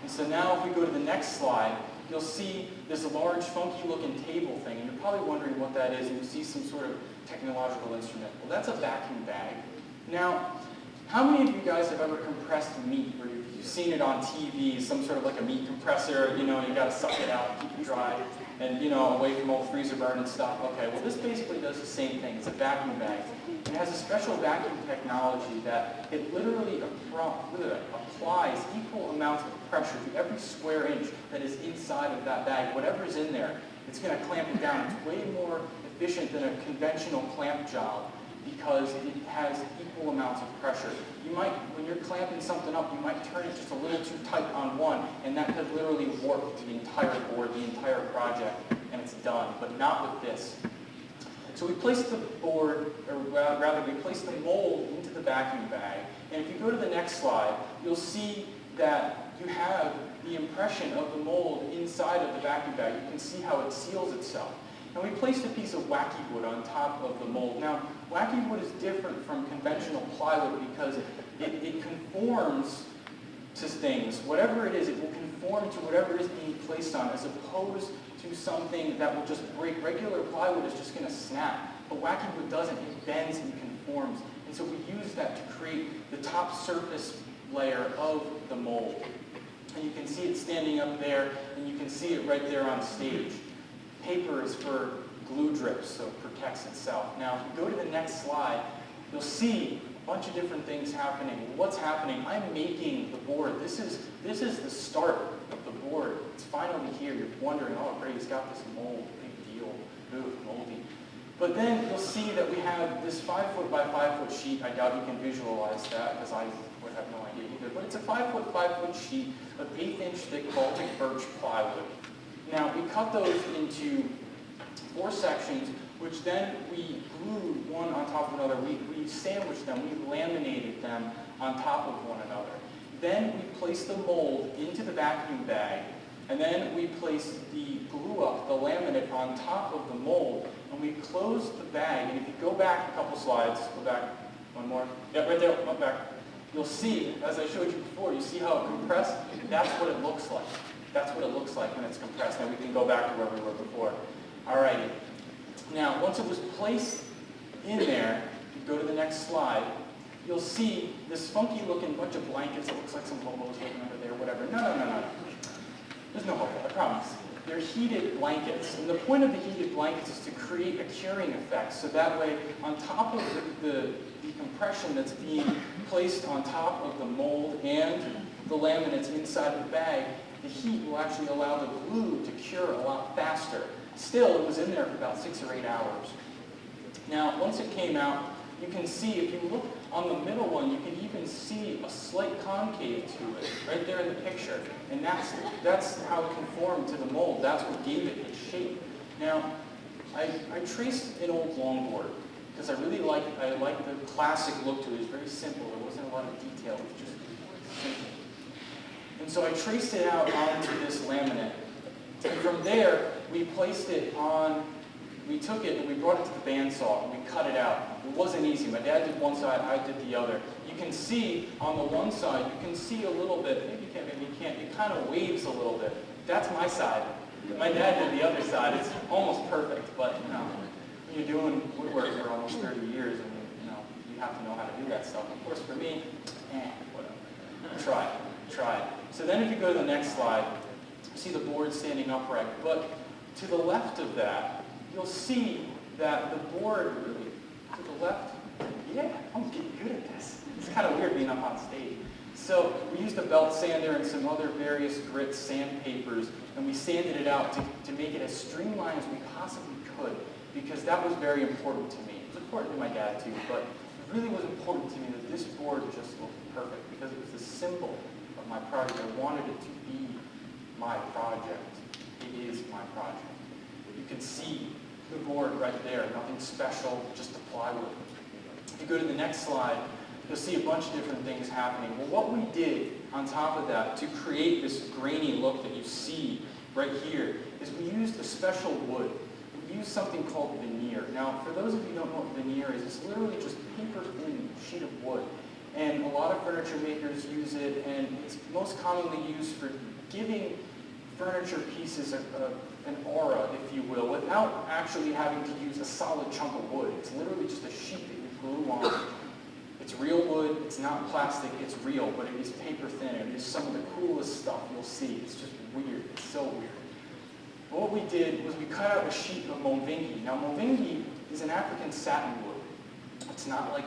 [SPEAKER 3] And so now if we go to the next slide, you'll see this large, funky-looking table thing. And you're probably wondering what that is, and you see some sort of technological instrument. Well, that's a vacuum bag. Now, how many of you guys have ever compressed meat, or you've seen it on TV, some sort of like a meat compressor, you got to suck it out, keep it dry, and, away from all the freezer burn and stuff? Okay, well, this basically does the same thing. It's a vacuum bag. It has a special vacuum technology that it literally applies equal amounts of pressure to every square inch that is inside of that bag. Whatever's in there, it's going to clamp it down. It's way more efficient than a conventional clamp job because it has equal amounts of pressure. You might, when you're clamping something up, you might turn it just a little too tight on one, and that could literally warp the entire board, the entire project, and it's done, but not with this. So we placed the board, or rather we placed the mold into the vacuum bag, and if you go to the next slide, you'll see that you have the impression of the mold inside of the vacuum bag. You can see how it seals itself. And we placed a piece of wacky wood on top of the mold. Now, wacky wood is different from conventional plywood because it conforms to things. Whatever it is, it will conform to whatever it is being placed on, as opposed to something that will just break. Regular plywood is just going to snap, but wacky wood doesn't. It bends and conforms. And so we use that to create the top surface layer of the mold. And you can see it standing up there, and you can see it right there on stage. Paper is for glue drips, so it protects itself. Now, if you go to the next slide, you'll see a bunch of different things happening. What's happening? I'm making the board. This is the start of the board. It's finally here. You're wondering, oh great, he's got this mold, big deal, ooh, moldy. But then you'll see that we have this 5-foot by 5-foot sheet. I doubt you can visualize that because I would have no idea either. But it's a 5-foot, 5-foot sheet of 8-inch thick Baltic birch plywood. Now, we cut those into 4 sections, which then we glued one on top of another. We sandwiched them, we laminated them on top of one another. Then we placed the mold into the vacuum bag, and then we placed the glue up, the laminate, on top of the mold, and we closed the bag. And if you go back a couple slides, go back one more, yeah, right there, one back, you'll see, as I showed you before, you see how it compressed? That's what it looks like. That's what it looks like when it's compressed. Now we can go back to where we were before. Alrighty. Now, once it was placed in there, you go to the next slide, you'll see this funky looking bunch of blankets. It looks like some hobos living under there, whatever. No. There's no hobo, I promise. They're heated blankets. And the point of the heated blankets is to create a curing effect. So that way, on top of the compression that's being placed on top of the mold and the laminates inside the bag, the heat will actually allow the glue to cure a lot faster. Still, it was in there for about 6 or 8 hours. Now, once it came out, you can see, if you look on the middle one, you can even see a slight concave to it, right there in the picture. And that's how it conformed to the mold. That's what gave it its shape. Now, I traced an old longboard, because I really like the classic look to it. It was very simple. There wasn't a lot of detail. It was just simple. And so I traced it out onto this laminate. And from there, we placed it on, we took it and we brought it to the bandsaw and we cut it out. It wasn't easy. My dad did one side, I did the other. You can see on the one side, you can see a little bit, maybe you can, maybe you can't, it kind of waves a little bit. That's my side. My dad did the other side. It's almost perfect, but you're doing woodwork for almost 30 years, and you have to know how to do that stuff. Of course, for me, whatever. Try it. So then if you go to the next slide, you see the board standing upright. But to the left of that, you'll see that the board, really, to the left, yeah, I'm getting good at this. It's kind of weird being up on stage. So we used a belt sander and some other various grit sandpapers, and we sanded it out to make it as streamlined as we possibly could, because that was very important to me. It was important to my dad too, but it really was important to me that this board just looked perfect, because it was the symbol of my project. I wanted it to be my project. It is my project. You can see the board right there, nothing special, just the plywood. If you go to the next slide, you'll see a bunch of different things happening. Well, what we did on top of that to create this grainy look that you see right here is we used a special wood. We used something called veneer. Now, for those of you who don't know what veneer is, it's literally just paper thin sheet of wood. And a lot of furniture makers use it, and it's most commonly used for giving furniture pieces an aura, if you will, without actually having to use a solid chunk of wood. It's literally just a sheet that you glue on. It's real wood, it's not plastic, it's real, but it is paper thin. It is some of the coolest stuff you'll see. It's just weird, it's so weird. But what we did was we cut out a sheet of Movingi. Now Movingi is an African satin wood. It's not like,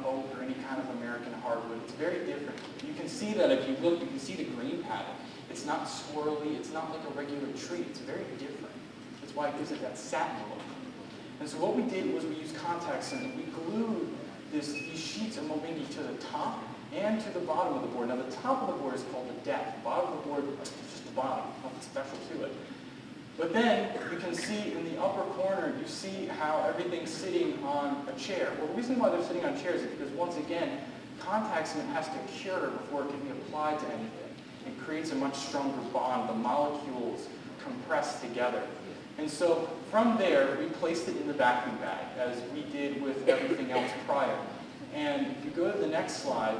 [SPEAKER 3] oak or any kind of American hardwood. It's very different. You can see that if you look, you can see the green pattern. It's not swirly, it's not like a regular tree. It's very different. That's why it gives it that satin look. And so what we did was we used contact cement. We glued these sheets of Movingi to the top and to the bottom of the board. Now the top of the board is called the deck. The bottom of the board is just the bottom, nothing special to it. But then you can see in the upper corner, you see how everything's sitting on a chair. Well, the reason why they're sitting on chairs is because, once again, contact cement has to cure before it can be applied to anything. It creates a much stronger bond. The molecules compress together. And so from there, we placed it in the vacuum bag, as we did with everything else prior. And if you go to the next slide,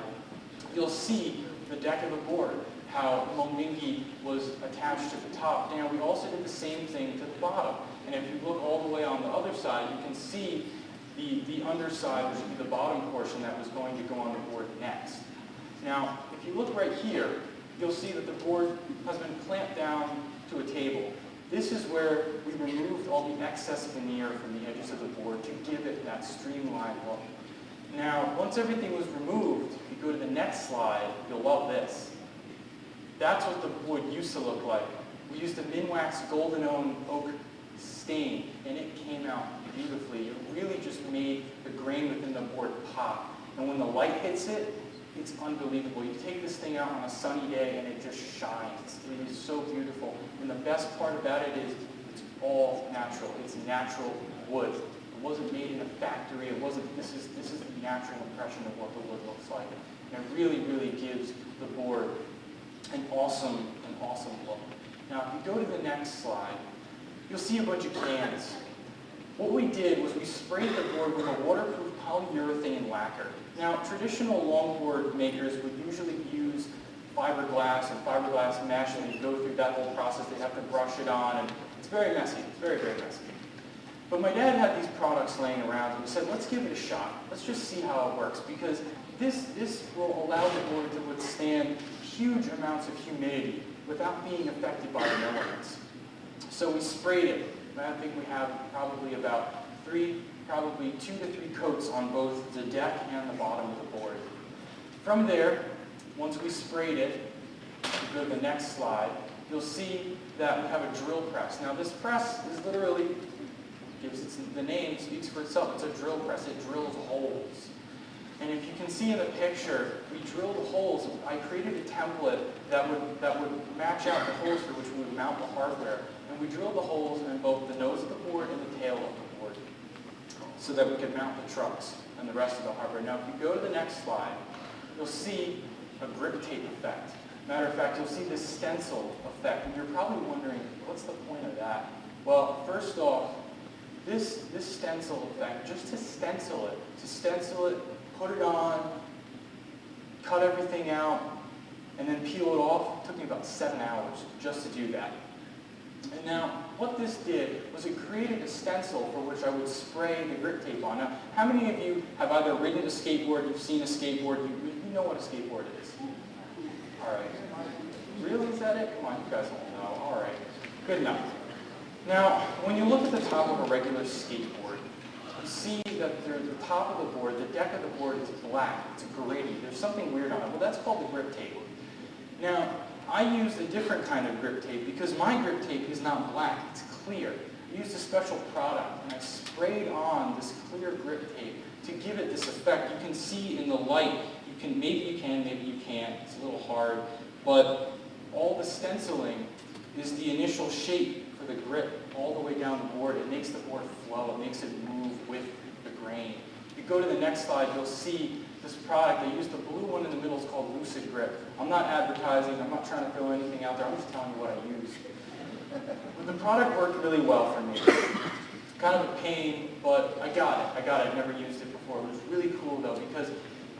[SPEAKER 3] you'll see the deck of the board, how Movingi was attached to the top. And we also did the same thing to the bottom. And if you look all the way on the other side, you can see the underside, which would be the bottom portion that was going to go on the board next. Now, if you look right here, you'll see that the board has been clamped down to a table. This is where we removed all the excess veneer from the edges of the board to give it that streamlined look. Now, once everything was removed, if you go to the next slide, you'll love this. That's what the wood used to look like. We used a Minwax Golden Oak stain, and it came out beautifully. It really just made the grain within the board pop. And when the light hits it, it's unbelievable. You take this thing out on a sunny day and it just shines. It is so beautiful. And the best part about it is it's all natural. It's natural wood. It wasn't made in a factory. It wasn't. This is the natural impression of what the wood looks like. And it really, really gives the board an awesome look. Now, if you go to the next slide, you'll see a bunch of cans. What we did was we sprayed the board with a waterproof polyurethane lacquer. Now, traditional longboard makers would usually use fiberglass and fiberglass mesh, and they go through that whole process. They have to brush it on, and it's very messy. It's very, very messy. But my dad had these products laying around, and he said, let's give it a shot. Let's just see how it works, because this will allow the board to withstand huge amounts of humidity without being affected by the elements. So we sprayed it. I think we have probably about probably 2 to 3 coats on both the deck and the bottom of the board. From there, once we sprayed it, if you go to the next slide, you'll see that we have a drill press. Now this press is literally, the name speaks for itself. It's a drill press. It drills holes. And if you can see in the picture, we drilled holes. I created a template that would match out the holes for which we would mount the hardware. And we drilled the holes in both the nose of the board and the tail of the board so that we could mount the trucks and the rest of the hardware. Now, if you go to the next slide, you'll see a grip tape effect. Matter of fact, you'll see this stencil effect. And you're probably wondering, what's the point of that? Well, first off, this stencil effect, just to stencil it, put it on, cut everything out, and then peel it off, it took me about 7 hours just to do that. And now, what this did was it created a stencil for which I would spray the grip tape on. Now, how many of you have either ridden a skateboard, you've seen a skateboard, you know what a skateboard is? All right. Really, is that it? Come on, you guys all know. All right. Good enough. Now, when you look at the top of a regular skateboard, you see that the top of the board, the deck of the board is black. It's gritty. There's something weird on it. Well, that's called the grip tape. Now, I used a different kind of grip tape because my grip tape is not black, it's clear. I used a special product and I sprayed on this clear grip tape to give it this effect. You can see in the light, maybe you can, maybe you can't, it's a little hard, but all the stenciling is the initial shape for the grip all the way down the board. It makes the board flow, it makes it move with the grain. If you go to the next slide, you'll see this product. I used the blue one in the middle. It's called Lucid Grip. I'm not advertising. I'm not trying to throw anything out there. I'm just telling you what I use. But the product worked really well for me. It's kind of a pain, but I got it. I've never used it before. It was really cool, though, because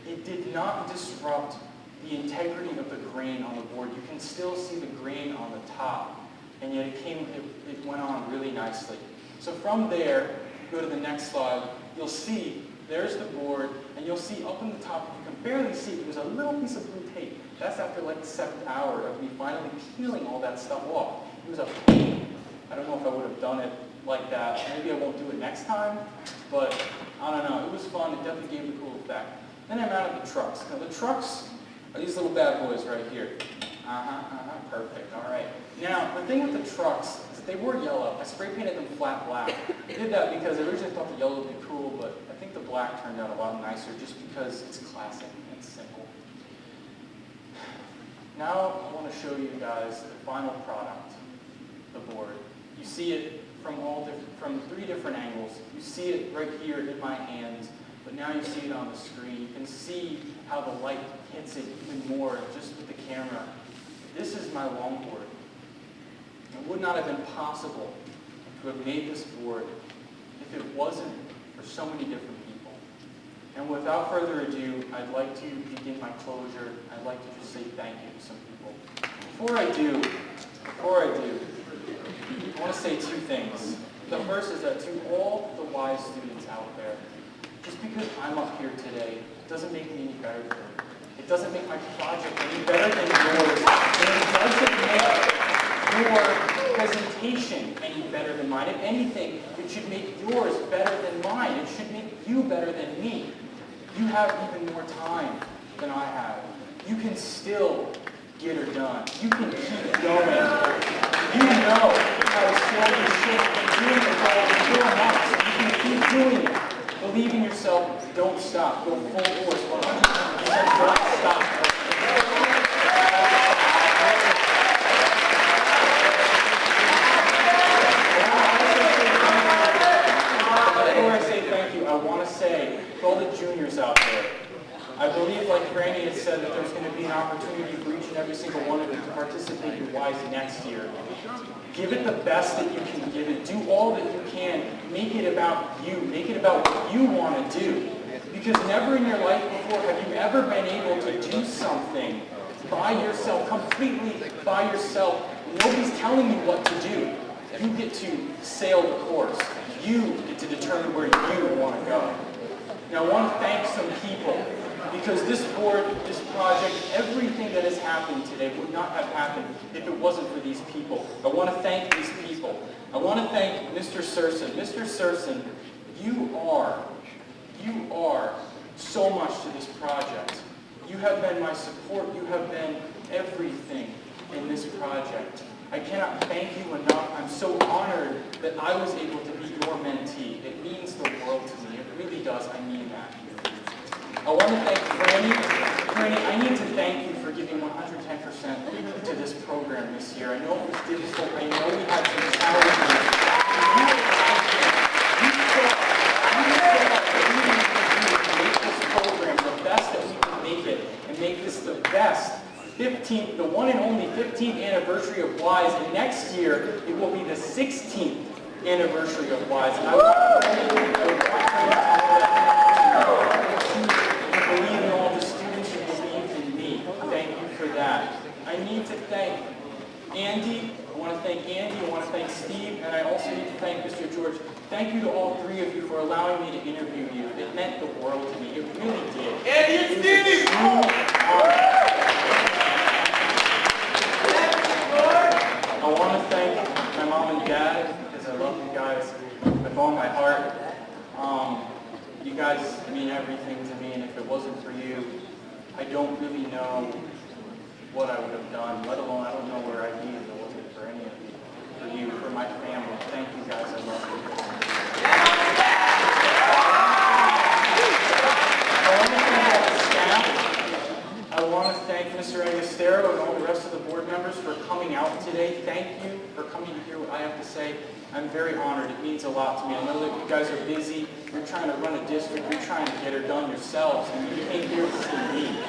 [SPEAKER 3] it did not disrupt the integrity of the grain on the board. You can still see the grain on the top, and yet it went on really nicely. So from there, go to the next slide, you'll see there's the board, and you'll see up on the top, you can barely see, there's a little piece of blue tape. That's after like the 7th hour of me finally peeling all that stuff off. It was a pain. I don't know if I would have done it like that. Maybe I won't do it next time, but I don't know. It was fun. It definitely gave a cool effect. Then I mounted the trucks. Now the trucks are these little bad boys right here. Perfect. All right. Now, the thing with the trucks is they were yellow. I spray painted them flat black. I did that because I originally thought the yellow would be cool, but I think the black turned out a lot nicer just because it's classic and it's simple. Now, I want to show you guys the final product, the board. You see it from 3 different angles. You see it right here in my hands, but now you see it on the screen. You can see how the light hits it even more just with the camera. This is my longboard. It would not have been possible to have made this board if it wasn't for so many different people. And without further ado, I'd like to begin my closure. I'd like to just say thank you to some people. Before I do, I want to say 2 things. The first is that to all the WSE students out there, just because I'm up here today doesn't make me any better than you. It doesn't make my project any better than yours. And it doesn't make your presentation any better than mine. If anything, it should make yours better than mine. It should make you better than me. You have even more time than I have. You can still get her done. You can keep going. You know how to slow your shit and doing it for 4 months. You can keep doing it. Believe in yourself. Don't stop. Go full force. 100%. Don't stop. Before I say thank you, I want to say to all the juniors out there, I believe, like Franny had said, that there's going to be an opportunity for each and every single one of you to participate in WSE next year. Give it the best that you can give it. Do all that you can. Make it about you. Make it about what you want to do. Because never in your life before have you ever been able to do something by yourself, completely by yourself. Nobody's telling you what to do. You get to sail the course. You get to determine where you want to go. Now I want to thank some people. Because this board, this project, everything that has happened today would not have happened if it wasn't for these people. I want to thank these people. I want to thank Mr. Surson. Mr. Surson, you are so much to this project. You have been my support. You have been everything in this project. I cannot thank you enough. I'm so honored that I was able to be your mentee. It means the world to me. It really does. I mean that. I want to thank Franny. Franny, I need to thank you for giving 110% to this program this year. I know it was difficult. I know we had some challenges. You make this program the best that we can make it and make this the best 15th, the one and only 15th anniversary of WSE. And next year, it will be the 16th anniversary of WSE. And I would believe in all the students who believed in me. Thank you for that. I need to thank Andy. I want to thank Andy. I want to thank Steve. And thank Mr. George. Thank you to all three of you for allowing me to interview you. It meant the world to me. It really did.
[SPEAKER 4] And it's Stevie!
[SPEAKER 3] I want to thank my mom and dad because I love you guys with all my heart. You guys mean everything to me, and if it wasn't for you, I don't really know what I would have done, let alone I don't know where I'd be if it wasn't for any of you. For you, for my family. Thank you guys, I love you. I want to thank all the staff. I want to thank Mr. Angostero and all the rest of the board members for coming out today. Thank you for coming to hear what I have to say. I'm very honored. It means a lot to me. I know that you guys are busy. You're trying to run a district. You're trying to get her done yourselves. And you came here to see me.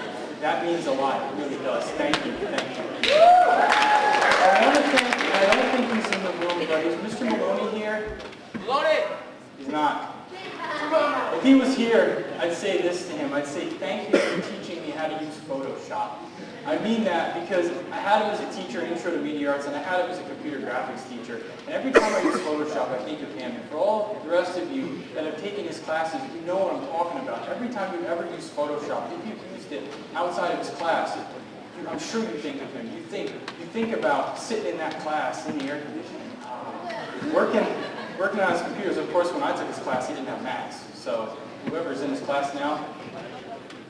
[SPEAKER 3] That means a lot. It really does. Thank you. Thank you. I want to thank, I don't think he's in the room, but is Mr. Maloney here?
[SPEAKER 4] Maloney!
[SPEAKER 3] He's not. If he was here, I'd say this to him. I'd say, thank you for teaching me how to use Photoshop. I mean that because I had him as a teacher in Intro to Media Arts, and I had him as a computer graphics teacher. And every time I use Photoshop, I think of him. And for all the rest of you that have taken his classes, you know what I'm talking about. Every time you've ever used Photoshop, if you've used it outside of his class, I'm sure you think of him. You think about sitting in that class in the air conditioning, working on his computers. Of course, when I took his class, he didn't have Macs. So whoever's in his class now,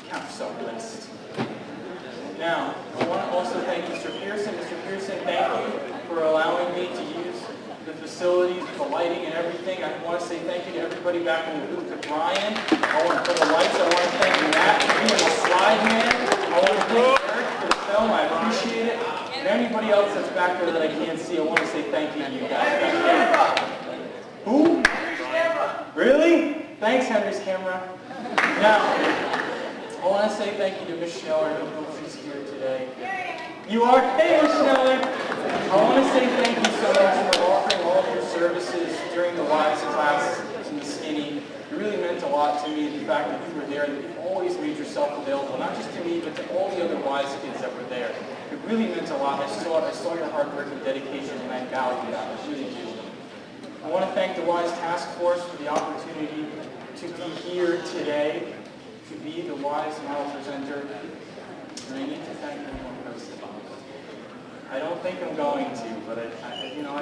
[SPEAKER 3] count yourself blessed. Now, I want to also thank Mr. Pearson. Mr. Pearson, thank you for allowing me to use the facilities, the lighting and everything. I want to say thank you to everybody back in the booth, to Brian. I want to, for the lights, I want to thank Matt for being the slide man. I want to thank Eric for the film. I appreciate it. And anybody else that's back there that I can't see, I want to say thank you to you guys back there. Who? Really? Thanks, Henry's camera. Now, I want to say thank you to Ms. Schneller, who she's here today. You are? Hey, Ms. Schneller! I want to say thank you so much for offering all of your services during the WISE class in the Skinny. It really meant a lot to me, the fact that you were there, that you always made yourself available, not just to me, but to all the other WISE kids that were there. It really meant a lot. I saw your hard work and dedication, and I value that. I really do. I want to thank the WISE Task Force for the opportunity to be here today, to be the WISE model presenter, and I need to thank everyone person. I don't think I'm going to, but I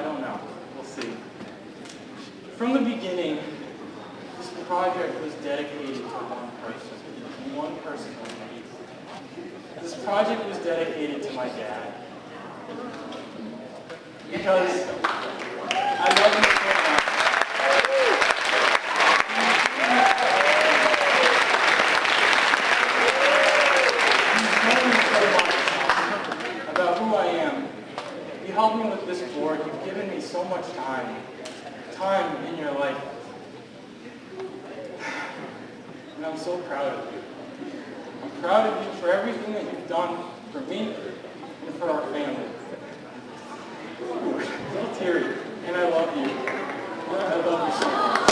[SPEAKER 3] don't know. We'll see. From the beginning, this project was dedicated to one person only. This project was dedicated to my dad. Because I love him so much. Helped me with this board. You've given me so much time in your life. And I'm so proud of you. I'm proud of you for everything that you've done for me and for our family. Ooh, a little teary. And I love you. I love you so much.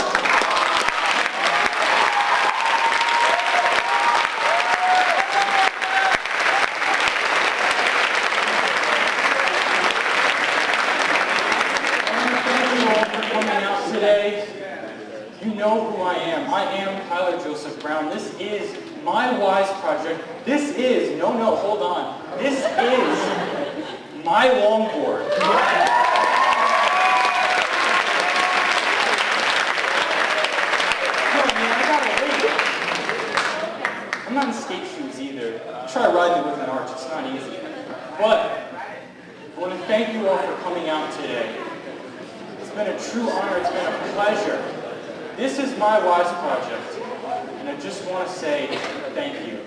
[SPEAKER 3] You know who I am. I am Tyler Joseph Brown. This is my WISE project. This is, hold on. This is my longboard. I'm not in skate shoes either. Try riding it with an arch. It's not easy. But I want to thank you all for coming out today. It's been a true honor. It's been a pleasure. This is my WISE project, and I just want to say thank you.